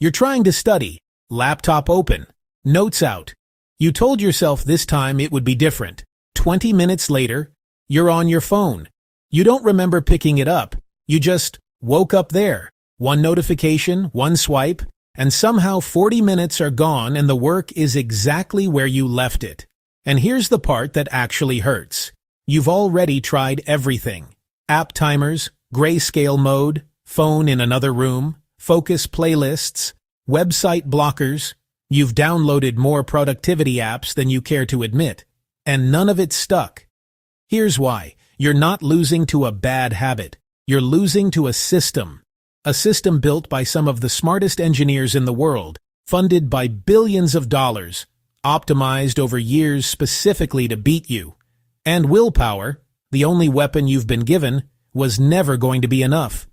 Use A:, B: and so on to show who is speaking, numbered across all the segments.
A: You're trying to study, laptop open, notes out. You told yourself this time it would be different. 20 minutes later, you're on your phone. You don't remember picking it up. You just woke up there. One notification, one swipe, and somehow 40 minutes are gone and the work is exactly where you left it. And here's the part that actually hurts. You've already tried everything. App timers, grayscale mode, phone in another room, focus playlists, website blockers. You've downloaded more productivity apps than you care to admit, and none of it stuck. Here's why. You're not losing to a bad habit. You're losing to a system. A system built by some of the smartest engineers in the world, funded by billions of dollars, optimized over years specifically to beat you. And willpower, the only weapon you've been given, was never going to be enough.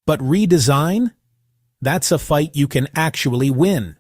A: But redesign? That's a fight you can actually win.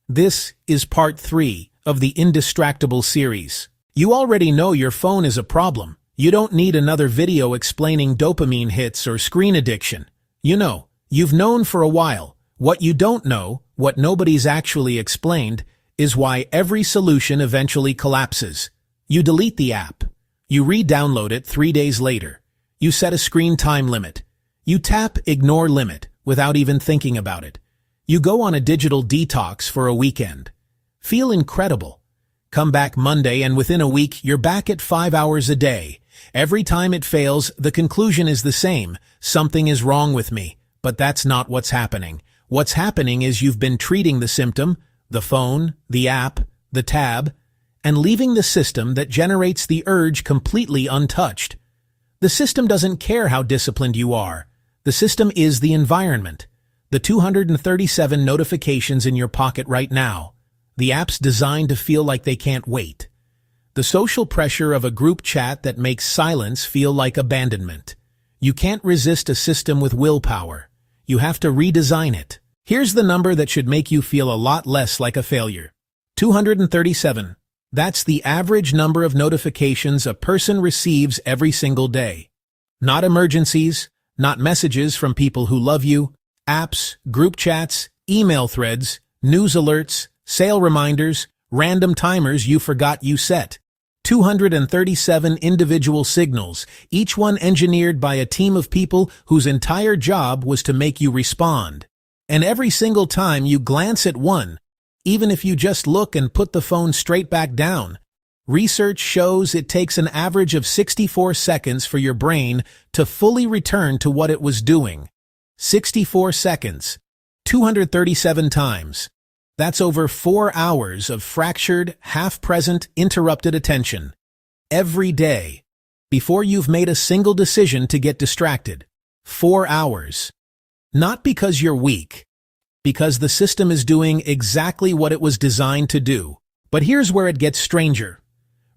A: This is part 3 of the Indistractable series. You already know your phone is a problem. You don't need another video explaining dopamine hits or screen addiction. You know, you've known for a while. What you don't know, what nobody's actually explained, is why every solution eventually collapses. You delete the app. You re-download it 3 days later. You set a screen time limit. You tap ignore limit without even thinking about it. You go on a digital detox for a weekend. Feel incredible. Come back Monday and within a week you're back at 5 hours a day. Every time it fails, the conclusion is the same. Something is wrong with me. But that's not what's happening. What's happening is you've been treating the symptom, the phone, the app, the tab, and leaving the system that generates the urge completely untouched. The system doesn't care how disciplined you are. The system is the environment. The 237 notifications in your pocket right now. The apps designed to feel like they can't wait. The social pressure of a group chat that makes silence feel like abandonment. You can't resist a system with willpower. You have to redesign it. Here's the number that should make you feel a lot less like a failure. 237. That's the average number of notifications a person receives every single day. Not emergencies, not messages from people who love you, apps, group chats, email threads, news alerts, sale reminders, random timers you forgot you set. 237 individual signals, each one engineered by a team of people whose entire job was to make you respond. And every single time you glance at one, even if you just look and put the phone straight back down, research shows it takes an average of 64 seconds for your brain to fully return to what it was doing. 64 seconds. 237 times. That's over 4 hours of fractured, half-present, interrupted attention. Every day. Before you've made a single decision to get distracted. 4 hours. Not because you're weak. Because the system is doing exactly what it was designed to do. But here's where it gets stranger.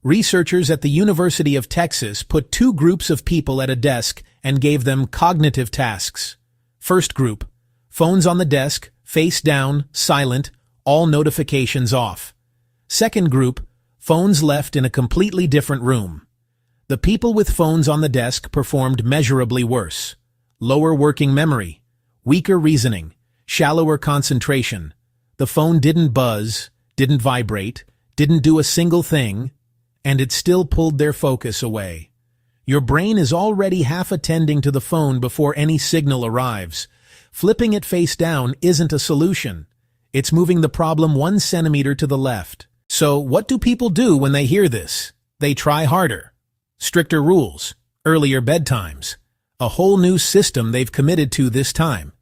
A: Researchers at the University of Texas put 2 groups of people at a desk and gave them cognitive tasks. First group, phones on the desk, face down, silent, all notifications off. Second group, phones left in a completely different room. The people with phones on the desk performed measurably worse. Lower working memory, weaker reasoning, shallower concentration. The phone didn't buzz, didn't vibrate, didn't do a single thing, and it still pulled their focus away. Your brain is already half attending to the phone before any signal arrives. Flipping it face down isn't a solution. It's moving the problem 1 centimeter to the left. So what do people do when they hear this? They try harder. Stricter rules, earlier bedtimes, a whole new system they've committed to this time.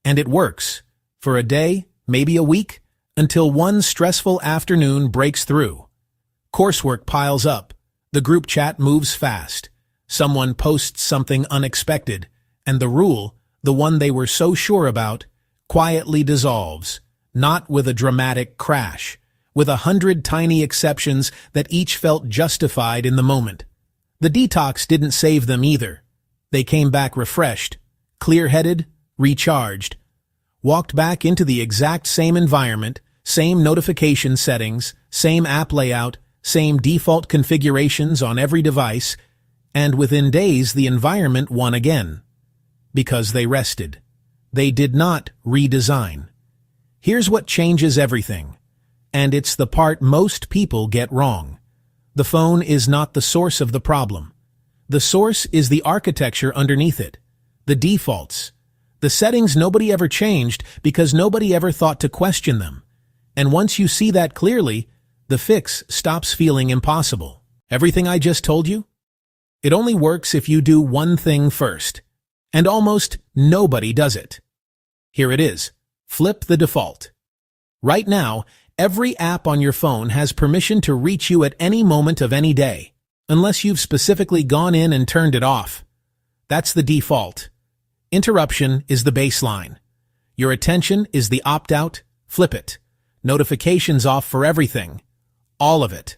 A: And it works. For a day, maybe a week, until one stressful afternoon breaks through. Coursework piles up. The group chat moves fast. Someone posts something unexpected, and the rule, the one they were so sure about, quietly dissolves. Not with a dramatic crash, with 100 tiny exceptions that each felt justified in the moment. The detox didn't save them either. They came back refreshed, clear-headed, recharged, walked back into the exact same environment, same notification settings, same app layout, same default configurations on every device, and within days the environment won again. Because they rested. They did not redesign. Here's what changes everything. And it's the part most people get wrong. The phone is not the source of the problem. The source is the architecture underneath it. The defaults. The settings nobody ever changed because nobody ever thought to question them. And once you see that clearly, the fix stops feeling impossible. Everything I just told you? It only works if you do one thing first. And almost nobody does it. Here it is. Flip the default. Right now, every app on your phone has permission to reach you at any moment of any day, unless you've specifically gone in and turned it off. That's the default. Interruption is the baseline. Your attention is the opt-out. Flip it. Notifications off for everything. All of it.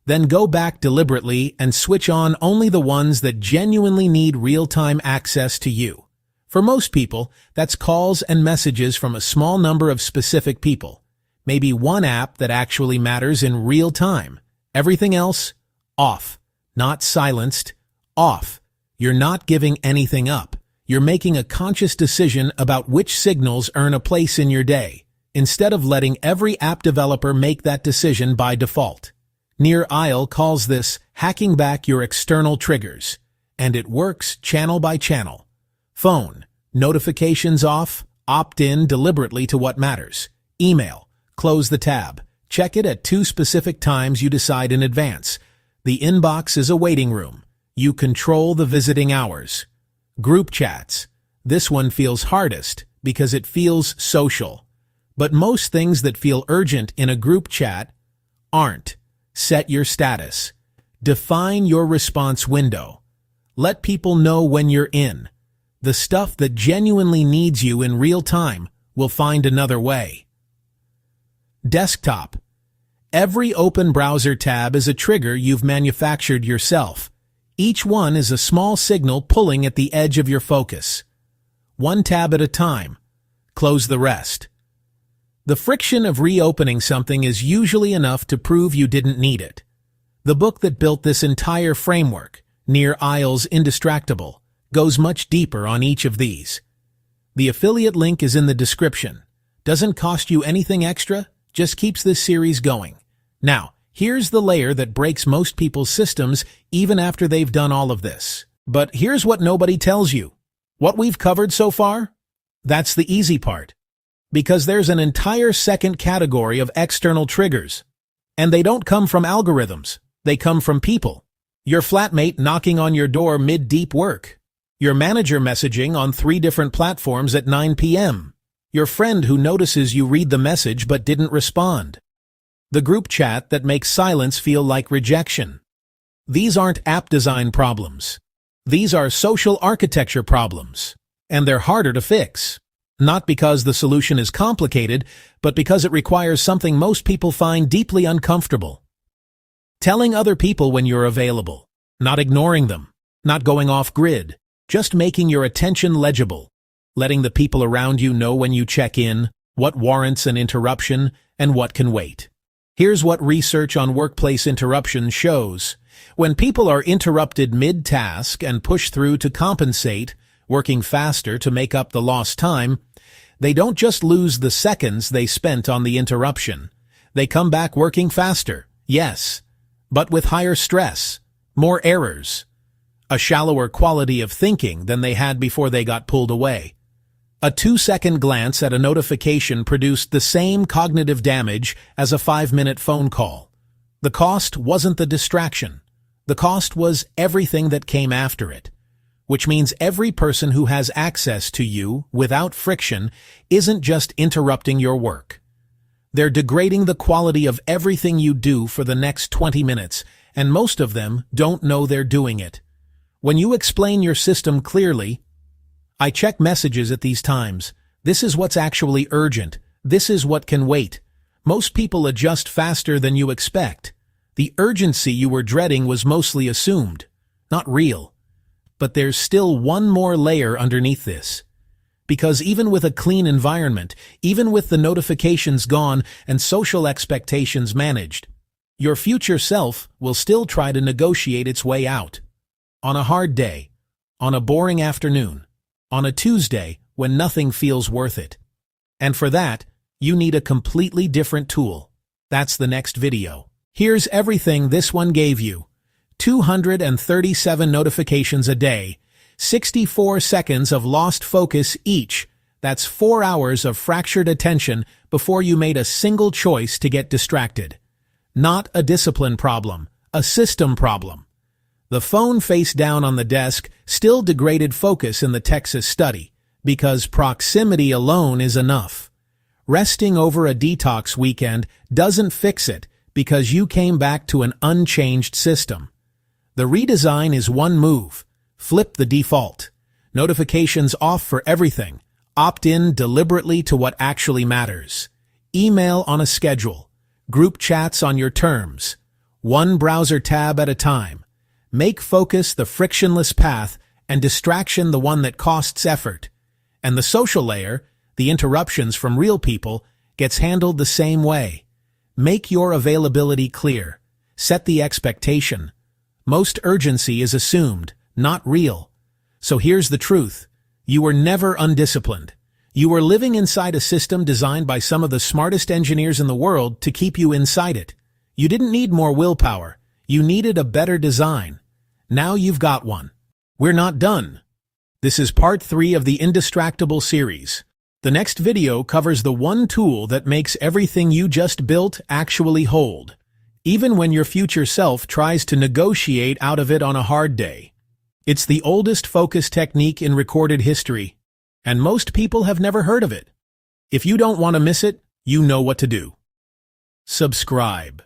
A: Then go back deliberately and switch on only the ones that genuinely need real-time access to you. For most people, that's calls and messages from a small number of specific people. Maybe one app that actually matters in real time. Everything else, off. Not silenced, off. You're not giving anything up. You're making a conscious decision about which signals earn a place in your day, instead of letting every app developer make that decision by default. Nir Eyal calls this hacking back your external triggers, and it works channel by channel. Phone, notifications off, opt in deliberately to what matters. Email, close the tab. Check it at 2 specific times you decide in advance. The inbox is a waiting room. You control the visiting hours. Group chats. This one feels hardest because it feels social. But most things that feel urgent in a group chat aren't. Set your status. Define your response window. Let people know when you're in. The stuff that genuinely needs you in real time will find another way. Desktop. Every open browser tab is a trigger you've manufactured yourself. Each one is a small signal pulling at the edge of your focus. One tab at a time. Close the rest. The friction of reopening something is usually enough to prove you didn't need it. The book that built this entire framework, Nir Eyal's Indistractable, goes much deeper on each of these. The affiliate link is in the description. Doesn't cost you anything extra, just keeps this series going. Now, here's the layer that breaks most people's systems even after they've done all of this. But here's what nobody tells you. What we've covered so far? That's the easy part. Because there's an entire second category of external triggers. And they don't come from algorithms. They come from people. Your flatmate knocking on your door mid-deep work. Your manager messaging on 3 different platforms at 9 p.m. Your friend who notices you read the message but didn't respond. The group chat that makes silence feel like rejection. These aren't app design problems. These are social architecture problems. And they're harder to fix. Not because the solution is complicated, but because it requires something most people find deeply uncomfortable. Telling other people when you're available. Not ignoring them. Not going off-grid. Just making your attention legible. Letting the people around you know when you check in, what warrants an interruption, and what can wait. Here's what research on workplace interruptions shows. When people are interrupted mid-task and push through to compensate, working faster to make up the lost time, they don't just lose the seconds they spent on the interruption. They come back working faster, yes, but with higher stress, more errors, a shallower quality of thinking than they had before they got pulled away. A 2-second glance at a notification produced the same cognitive damage as a 5-minute phone call. The cost wasn't the distraction. The cost was everything that came after it. Which means every person who has access to you without friction isn't just interrupting your work. They're degrading the quality of everything you do for the next 20 minutes, and most of them don't know they're doing it. When you explain your system clearly, I check messages at these times. This is what's actually urgent. This is what can wait. Most people adjust faster than you expect. The urgency you were dreading was mostly assumed, not real. But there's still one more layer underneath this. Because even with a clean environment, even with the notifications gone and social expectations managed, your future self will still try to negotiate its way out. On a hard day, on a boring afternoon, on a Tuesday when nothing feels worth it. And for that, You need a completely different tool. That's the next video. Here's everything this one gave you. 237 notifications a day, 64 seconds of lost focus each. That's 4 hours of fractured attention before you made a single choice to get distracted. Not a discipline problem, a system problem. The phone face down on the desk still degraded focus in the Texas study, because proximity alone is enough. Resting over a detox weekend doesn't fix it because you came back to an unchanged system. The redesign is one move. Flip the default. Notifications off for everything. Opt in deliberately to what actually matters. Email on a schedule. Group chats on your terms. One browser tab at a time. Make focus the frictionless path and distraction the one that costs effort. And the social layer, the interruptions from real people, gets handled the same way. Make your availability clear. Set the expectation. Most urgency is assumed, not real. So here's the truth. You were never undisciplined. You were living inside a system designed by some of the smartest engineers in the world to keep you inside it. You didn't need more willpower. You needed a better design. Now you've got one. We're not done. This is part 3 of the Indistractable series. The next video covers the one tool that makes everything you just built actually hold, even when your future self tries to negotiate out of it on a hard day. It's the oldest focus technique in recorded history, and most people have never heard of it. If you don't want to miss it, you know what to do. Subscribe.